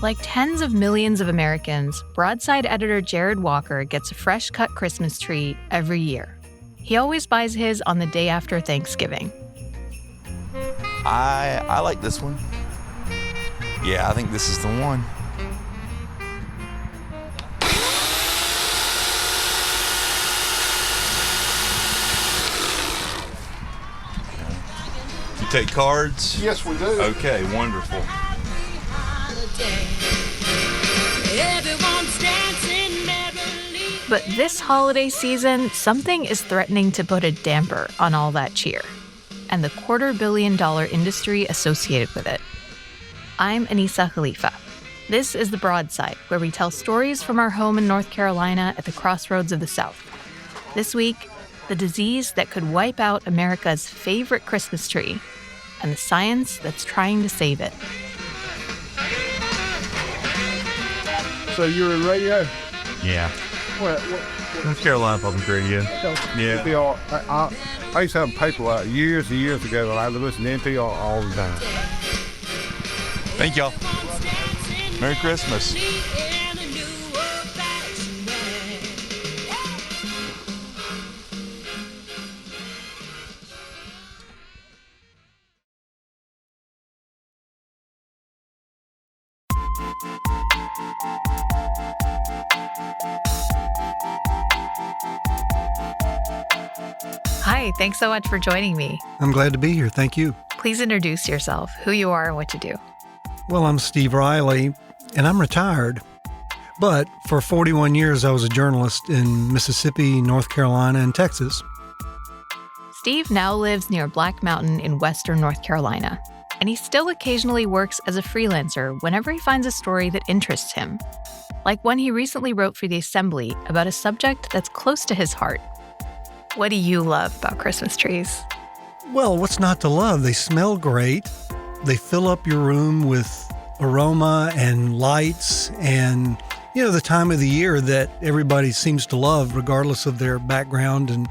Like tens of millions of Americans, Broadside editor Jared Walker gets a fresh-cut Christmas tree every year. He always buys his on the day after Thanksgiving. I like this one. Yeah, I think this is the one. You take cards? Yes, we do. Okay, wonderful. But this holiday season, something is threatening to put a damper on all that cheer, and the $250 million industry associated with it. I'm Anissa Khalifa. This is The Broadside, where we tell stories from our home in North Carolina at the crossroads of the South. This week, the disease that could wipe out America's favorite Christmas tree, and the science that's trying to save it. So you're in radio? Yeah. What? North Carolina Public Radio. Yeah. NPR. I used to have a paper out years and years ago, and I listened to NPR all the time. Thank y'all. Merry Christmas. Hi, thanks so much for joining me. I'm glad to be here. Thank you. Please introduce yourself, who you are and what you do. Well, I'm Steve Riley, and I'm retired. But for 41 years, I was a journalist in Mississippi, North Carolina, and Texas. Steve now lives near Black Mountain in western North Carolina, and he still occasionally works as a freelancer whenever he finds a story that interests him. Like one he recently wrote for The Assembly about a subject that's close to his heart. What do you love about Christmas trees? Well, what's not to love? They smell great. They fill up your room with aroma and lights and, the time of the year that everybody seems to love, regardless of their background and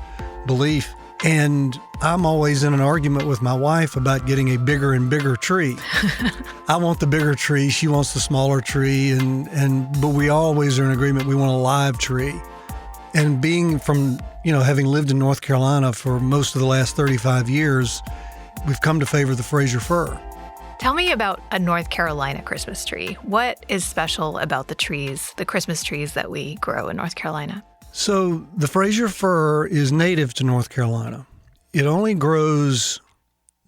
belief. And I'm always in an argument with my wife about getting a bigger and bigger tree. I want the bigger tree. She wants the smaller tree. But we always are in agreement we want a live tree. And being from, having lived in North Carolina for most of the last 35 years, we've come to favor the Fraser fir. Tell me about a North Carolina Christmas tree. What is special about the Christmas trees that we grow in North Carolina? So the Fraser fir is native to North Carolina. It only grows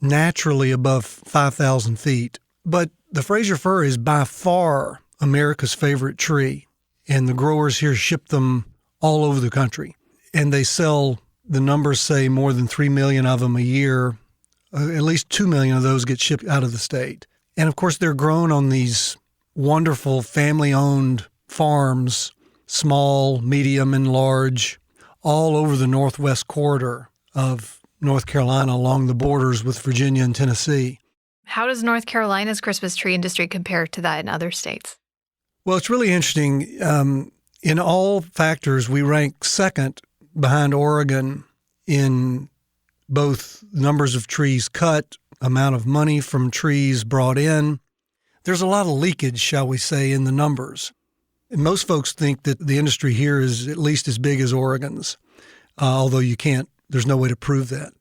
naturally above 5,000 feet. But the Fraser fir is by far America's favorite tree. And the growers here ship them all over the country. And they sell, the numbers say, more than 3 million of them a year. At least 2 million of those get shipped out of the state. And of course, they're grown on these wonderful family-owned farms, small, medium, and large, all over the northwest corridor of North Carolina along the borders with Virginia and Tennessee. How does North Carolina's Christmas tree industry compare to that in other states? Well, it's really interesting. In all factors, we rank second behind Oregon in both numbers of trees cut, amount of money from trees brought in. There's a lot of leakage, shall we say, in the numbers. And most folks think that the industry here is at least as big as Oregon's, although there's no way to prove that.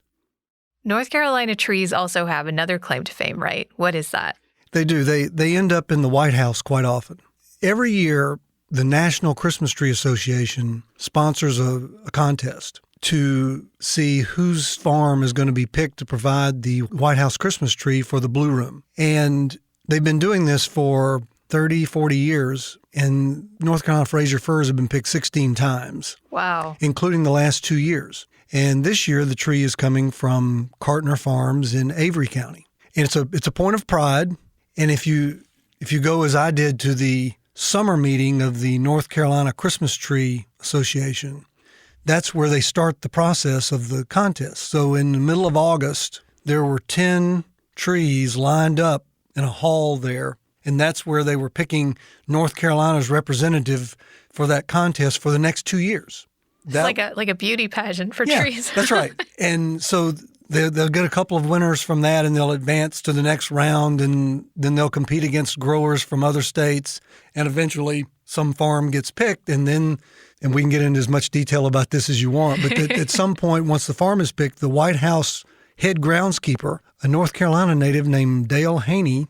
North Carolina trees also have another claim to fame, right? What is that? They do. They end up in the White House quite often. Every year, the National Christmas Tree Association sponsors a contest to see whose farm is going to be picked to provide the White House Christmas tree for the Blue Room. And they've been doing this for 30, 40 years, and North Carolina Fraser firs have been picked 16 times. Wow. Including the last 2 years. And this year, the tree is coming from Cartner Farms in Avery County. And it's a point of pride. And if you go, as I did, to the summer meeting of the North Carolina Christmas Tree Association, that's where they start the process of the contest. So in the middle of August, there were 10 trees lined up in a hall there, and that's where they were picking North Carolina's representative for that contest for the next 2 years. It's like a beauty pageant for trees. That's right. And so They'll get a couple of winners from that, and they'll advance to the next round, and then they'll compete against growers from other states, and eventually some farm gets picked, and we can get into as much detail about this as you want, but at some point, once the farm is picked, the White House head groundskeeper, a North Carolina native named Dale Haney.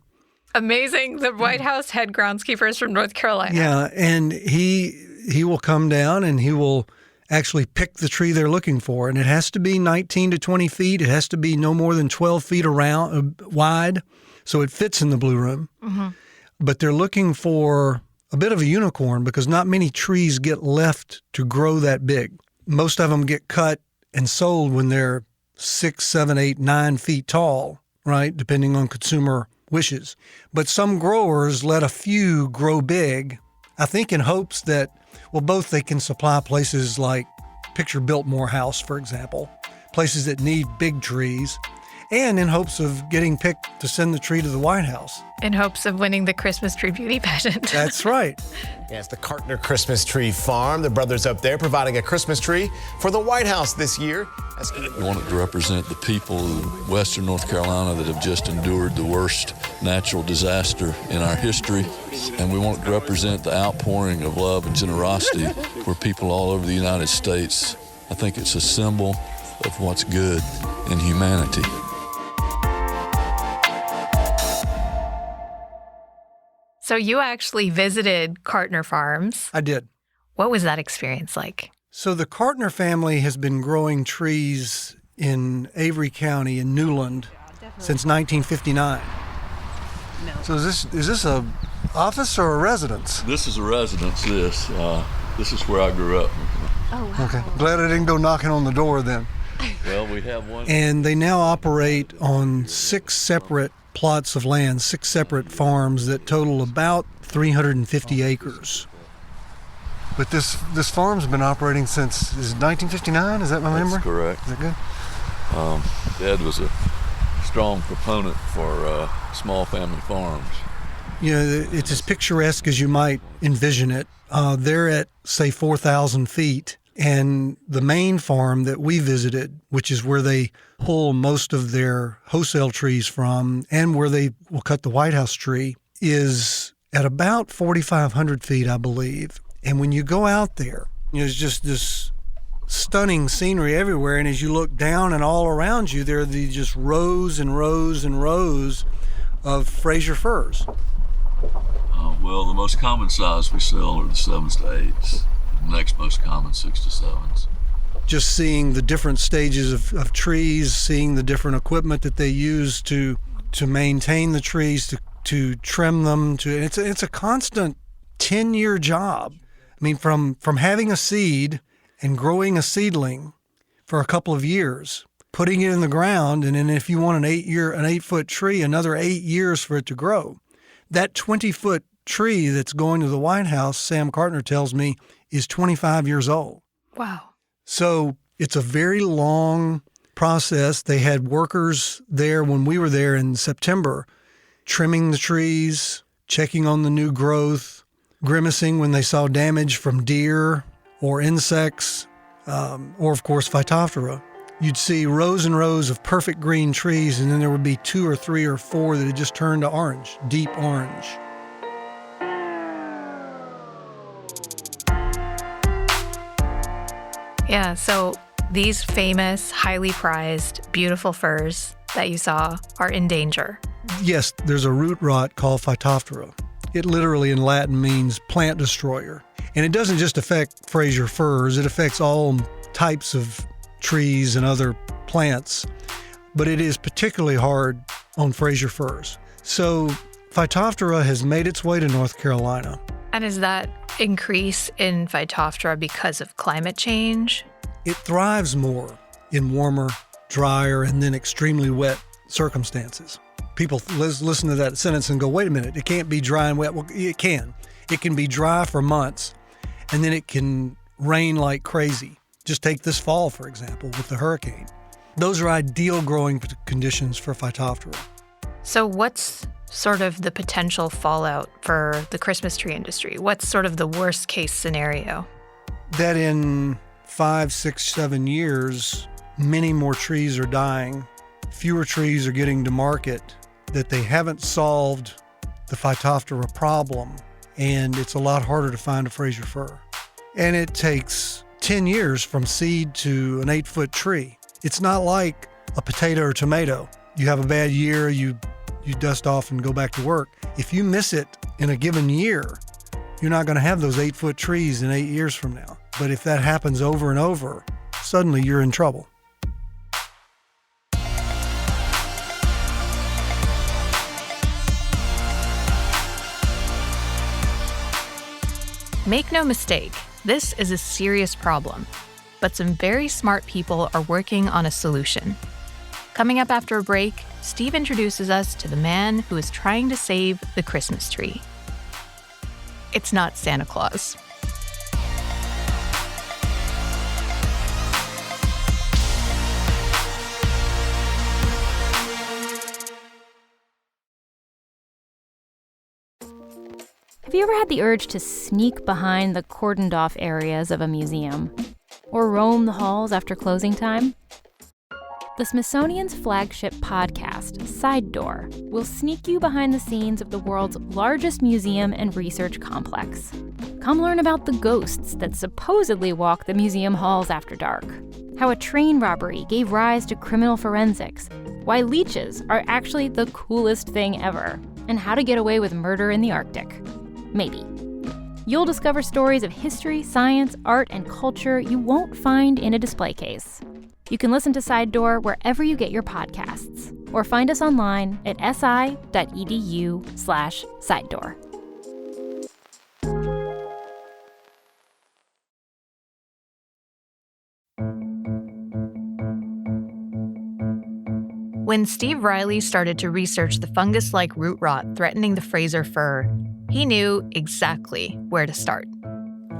Amazing. The White House head groundskeeper is from North Carolina. Yeah, and he will come down and he will actually pick the tree they're looking for. And it has to be 19 to 20 feet. It has to be no more than 12 feet around wide, so it fits in the blue room. Mm-hmm. But they're looking for a bit of a unicorn because not many trees get left to grow that big. Most of them get cut and sold when they're 6, 7, 8, 9 feet tall, right, depending on consumer wishes. But some growers let a few grow big, I think in hopes that, well, both they can supply places like picture Biltmore House, for example, places that need big trees, and in hopes of getting picked to send the tree to the White House. In hopes of winning the Christmas tree beauty pageant. That's right. Yeah, it's the Cartner Christmas Tree Farm. The brothers up there providing a Christmas tree for the White House this year. We want it to represent the people of Western North Carolina that have just endured the worst natural disaster in our history. And we want it to represent the outpouring of love and generosity where people all over the United States. I think it's a symbol of what's good in humanity. So you actually visited Cartner Farms. I did. What was that experience like? So the Cartner family has been growing trees in Avery County in Newland since 1959. So is this a office or a residence? This is a residence, this is where I grew up. Oh, wow. Okay. Glad I didn't go knocking on the door then. Well, we have one. And they now operate on 6 separate plots of land, 6 separate farms that total about 350 acres. But this farm's been operating since, is it 1959? Is that my memory? That's correct. Is that good? Dad was a strong proponent for small family farms. You know, it's as picturesque as you might envision it. They're at, say, 4,000 feet. And the main farm that we visited, which is where they pull most of their wholesale trees from and where they will cut the White House tree, is at about 4,500 feet, I believe. And when you go out there, there's just this stunning scenery everywhere. And as you look down and all around you, there are these just rows and rows and rows of Fraser firs. Well, the most common size we sell are the 7s to 8s. The next most common 6 to 7s. Just seeing the different stages of trees, seeing the different equipment that they use to maintain the trees, to trim them. It's a constant 10-year job. I mean, from having a seed and growing a seedling for a couple of years, putting it in the ground, and then if you want an 8-foot tree, another 8 years for it to grow. That 20-foot tree that's going to the White House, Sam Cartner tells me, is 25 years old. Wow. So it's a very long process. They had workers there when we were there in September, trimming the trees, checking on the new growth, grimacing when they saw damage from deer or insects, or of course Phytophthora. You'd see rows and rows of perfect green trees, and then there would be 2 or 3 or 4 that had just turned to orange, deep orange. Yeah, so these famous, highly prized, beautiful firs that you saw are in danger. Yes, there's a root rot called Phytophthora. It literally in Latin means plant destroyer. And it doesn't just affect Fraser firs, it affects all types of trees and other plants. But it is particularly hard on Fraser firs. So Phytophthora has made its way to North Carolina. And is that increase in Phytophthora because of climate change? It thrives more in warmer, drier, and then extremely wet circumstances. People listen to that sentence and go, wait a minute, it can't be dry and wet. Well, it can. It can be dry for months, and then it can rain like crazy. Just take this fall, for example, with the hurricane. Those are ideal growing conditions for Phytophthora. So what's sort of the potential fallout for the Christmas tree industry? What's sort of the worst case scenario? That in 5, 6, 7 years, many more trees are dying, fewer trees are getting to market, that they haven't solved the Phytophthora problem, and it's a lot harder to find a Fraser fir. And it takes 10 years from seed to an 8-foot tree. It's not like a potato or tomato. You have a bad year, you dust off and go back to work. If you miss it in a given year, you're not going to have those 8-foot trees in 8 years from now. But if that happens over and over, suddenly you're in trouble. Make no mistake, this is a serious problem, but some very smart people are working on a solution. Coming up after a break, Steve introduces us to the man who is trying to save the Christmas tree. It's not Santa Claus. Have you ever had the urge to sneak behind the cordoned-off areas of a museum? Or roam the halls after closing time? The Smithsonian's flagship podcast, Side Door, will sneak you behind the scenes of the world's largest museum and research complex. Come learn about the ghosts that supposedly walk the museum halls after dark, how a train robbery gave rise to criminal forensics, why leeches are actually the coolest thing ever, and how to get away with murder in the Arctic. Maybe. You'll discover stories of history, science, art, and culture you won't find in a display case. You can listen to Side Door wherever you get your podcasts, or find us online at si.edu/sidedoor. When Steve Riley started to research the fungus-like root rot threatening the Fraser fir, he knew exactly where to start.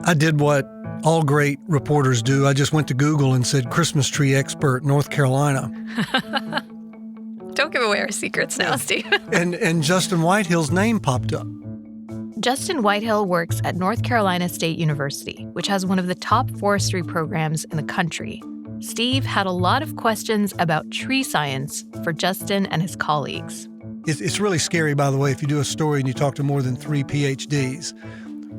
I did what all great reporters do. I just went to Google and said, Christmas tree expert, North Carolina. Don't give away our secrets now, Steve. and Justin Whitehill's name popped up. Justin Whitehill works at North Carolina State University, which has one of the top forestry programs in the country. Steve had a lot of questions about tree science for Justin and his colleagues. It's really scary, by the way, if you do a story and you talk to more than 3 PhDs,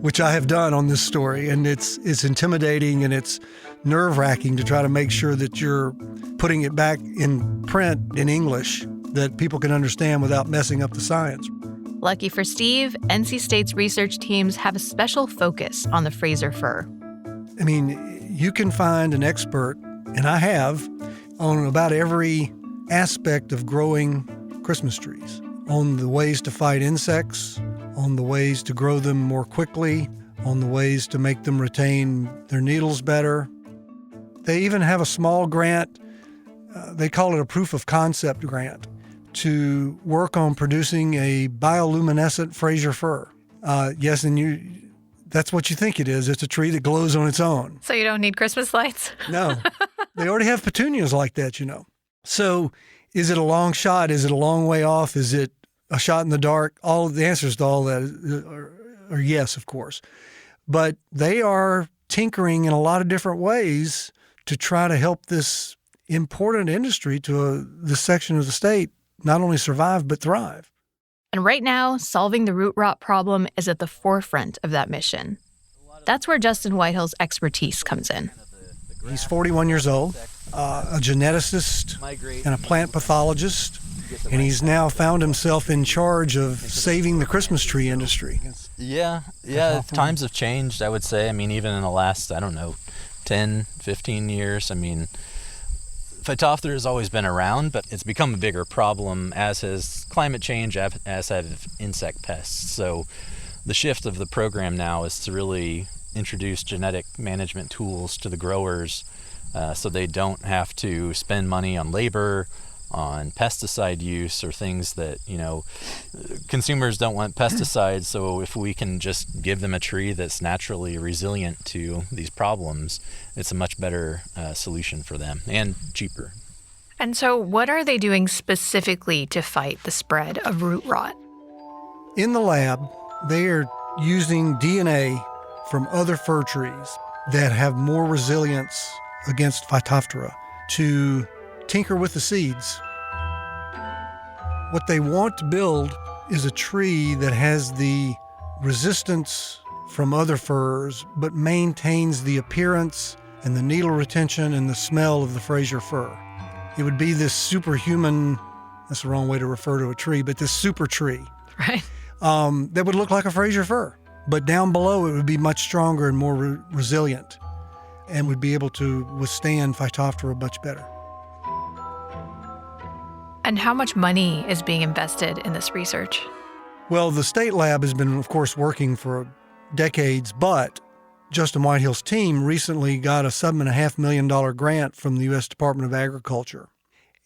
which I have done on this story, and it's intimidating and it's nerve-wracking to try to make sure that you're putting it back in print in English that people can understand without messing up the science. Lucky for Steve, NC State's research teams have a special focus on the Fraser fir. I mean, you can find an expert, and I have, on about every aspect of growing Christmas trees, on the ways to fight insects, on the ways to grow them more quickly, on the ways to make them retain their needles better. They even have a small grant, they call it a proof of concept grant, to work on producing a bioluminescent Fraser fir. Yes, and that's what you think it is. It's a tree that glows on its own. So you don't need Christmas lights? No. They already have petunias like that, you know. So is it a long shot? Is it a long way off? Is it a shot in the dark? All the answers to all that are yes, of course. But they are tinkering in a lot of different ways to try to help this important industry to this section of the state not only survive, but thrive. And right now, solving the root rot problem is at the forefront of that mission. That's where Justin Whitehill's expertise comes in. He's 41 years old, a geneticist and a plant pathologist, and he's now found himself in charge of saving the Christmas tree industry. Yeah, times have changed, I would say. I mean, even in the last, 10, 15 years, Phytophthora has always been around, but it's become a bigger problem, as has climate change, as have insect pests. So the shift of the program now is to really introduce genetic management tools to the growers so they don't have to spend money on labor, on pesticide use, or things that, consumers don't want pesticides. So if we can just give them a tree that's naturally resilient to these problems, it's a much better solution for them and cheaper. And so what are they doing specifically to fight the spread of root rot? In the lab, they are using DNA from other fir trees that have more resilience against Phytophthora to tinker with the seeds. What they want to build is a tree that has the resistance from other firs, but maintains the appearance and the needle retention and the smell of the Fraser fir. It would be this superhuman, that's the wrong way to refer to a tree, but this super tree. Right. That would look like a Fraser fir. But down below, it would be much stronger and more resilient and would be able to withstand Phytophthora much better. And how much money is being invested in this research? Well, the state lab has been, of course, working for decades, but Justin Whitehill's team recently got a $7.5 million grant from the U.S. Department of Agriculture.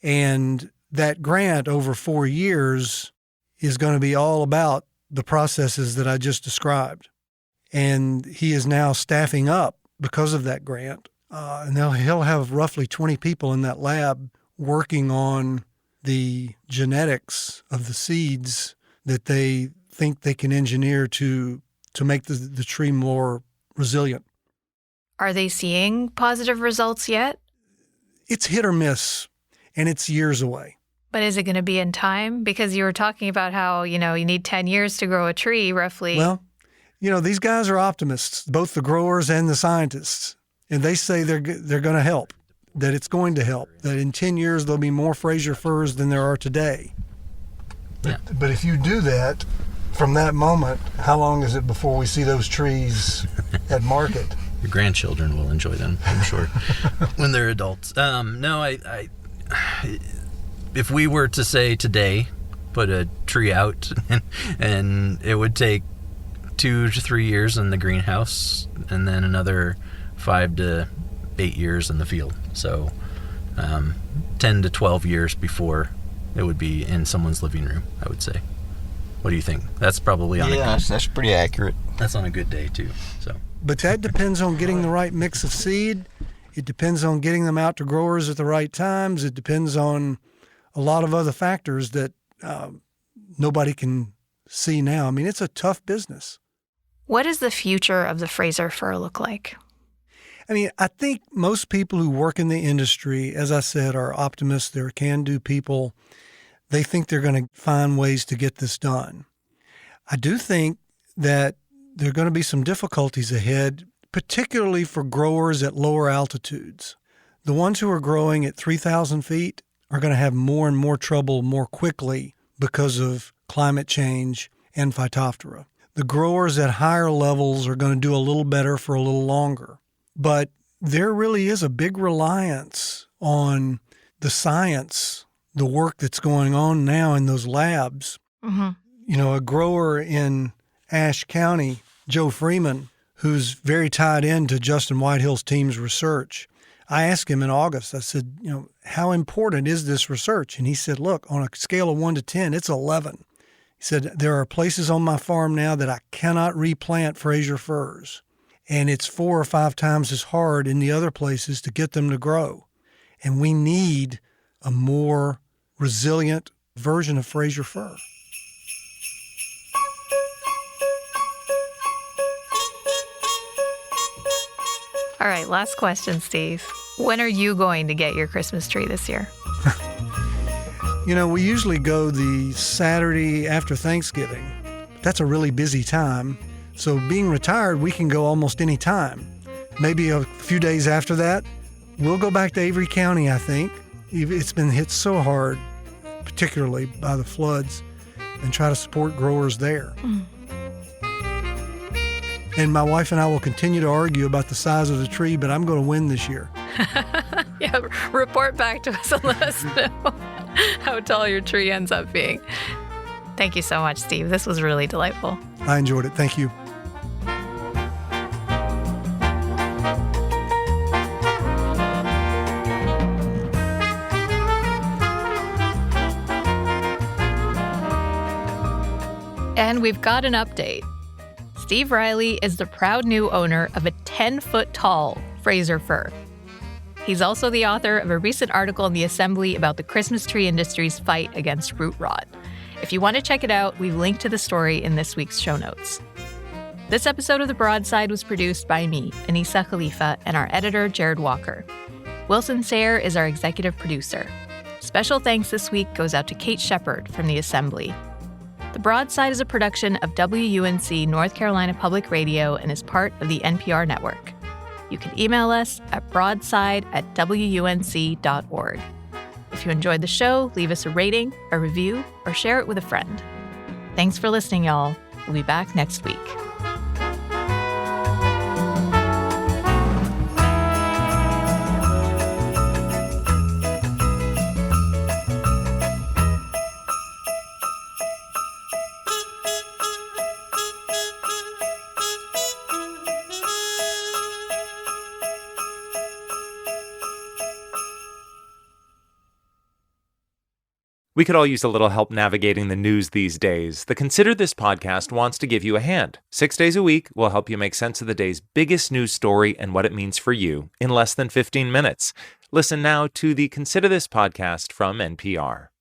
And that grant over 4 years is going to be all about the processes that I just described. And he is now staffing up because of that grant. And he'll have roughly 20 people in that lab working on the genetics of the seeds that they think they can engineer to make the tree more resilient. Are they seeing positive results yet? It's hit or miss, and it's years away. But is it going to be in time? Because you were talking about how, you need 10 years to grow a tree, roughly. Well, these guys are optimists, both the growers and the scientists, and they say they're going to help, that it's going to help, that in 10 years there'll be more Fraser firs than there are today. Yeah. But if you do that, from that moment, how long is it before we see those trees at market? Your grandchildren will enjoy them, I'm sure, when they're adults. No, I if we were to say today, put a tree out, and it would take 2 to 3 years in the greenhouse, and then another 5 to 8 years in the field. So 10 to 12 years before it would be in someone's living room, I would say. What do you think? That's probably on that's pretty accurate. That's on a good day too. So, but that depends on getting the right mix of seed. It depends on getting them out to growers at the right times. It depends on a lot of other factors that nobody can see now. I mean, it's a tough business. What does the future of the Fraser fir look like? I mean, I think most people who work in the industry, as I said, are optimists. They're can-do people. They think they're going to find ways to get this done. I do think that there are going to be some difficulties ahead, particularly for growers at lower altitudes. The ones who are growing at 3,000 feet are going to have more and more trouble more quickly because of climate change and Phytophthora. The growers at higher levels are going to do a little better for a little longer. But there really is a big reliance on the science, the work that's going on now in those labs. Mm-hmm. A grower in Ashe County, Joe Freeman, who's very tied into Justin Whitehill's team's research, I asked him in August, I said, how important is this research? And he said, look, on a scale of 1 to 10, it's 11. He said, there are places on my farm now that I cannot replant Fraser firs. And it's 4 or 5 times as hard in the other places to get them to grow. And we need a more resilient version of Fraser fir. All right, last question, Steve. When are you going to get your Christmas tree this year? We usually go the Saturday after Thanksgiving. That's a really busy time. So being retired, we can go almost any time. Maybe a few days after that, we'll go back to Avery County, I think. It's been hit so hard, particularly by the floods, and try to support growers there. Mm. And my wife and I will continue to argue about the size of the tree, but I'm going to win this year. Yeah, report back to us and let us know how tall your tree ends up being. Thank you so much, Steve. This was really delightful. I enjoyed it. Thank you. And we've got an update. Steve Riley is the proud new owner of a 10-foot-tall Fraser fir. He's also the author of a recent article in the Assembly about the Christmas tree industry's fight against root rot. If you want to check it out, we've linked to the story in this week's show notes. This episode of The Broadside was produced by me, Anissa Khalifa, and our editor, Jared Walker. Wilson Sayre is our executive producer. Special thanks this week goes out to Kate Sheppard from The Assembly. The Broadside is a production of WUNC North Carolina Public Radio and is part of the NPR network. You can email us at broadside@wunc.org. If you enjoyed the show, leave us a rating, a review, or share it with a friend. Thanks for listening, y'all. We'll be back next week. We could all use a little help navigating the news these days. The Consider This podcast wants to give you a hand. 6 days a week, we'll help you make sense of the day's biggest news story and what it means for you in less than 15 minutes. Listen now to the Consider This podcast from NPR.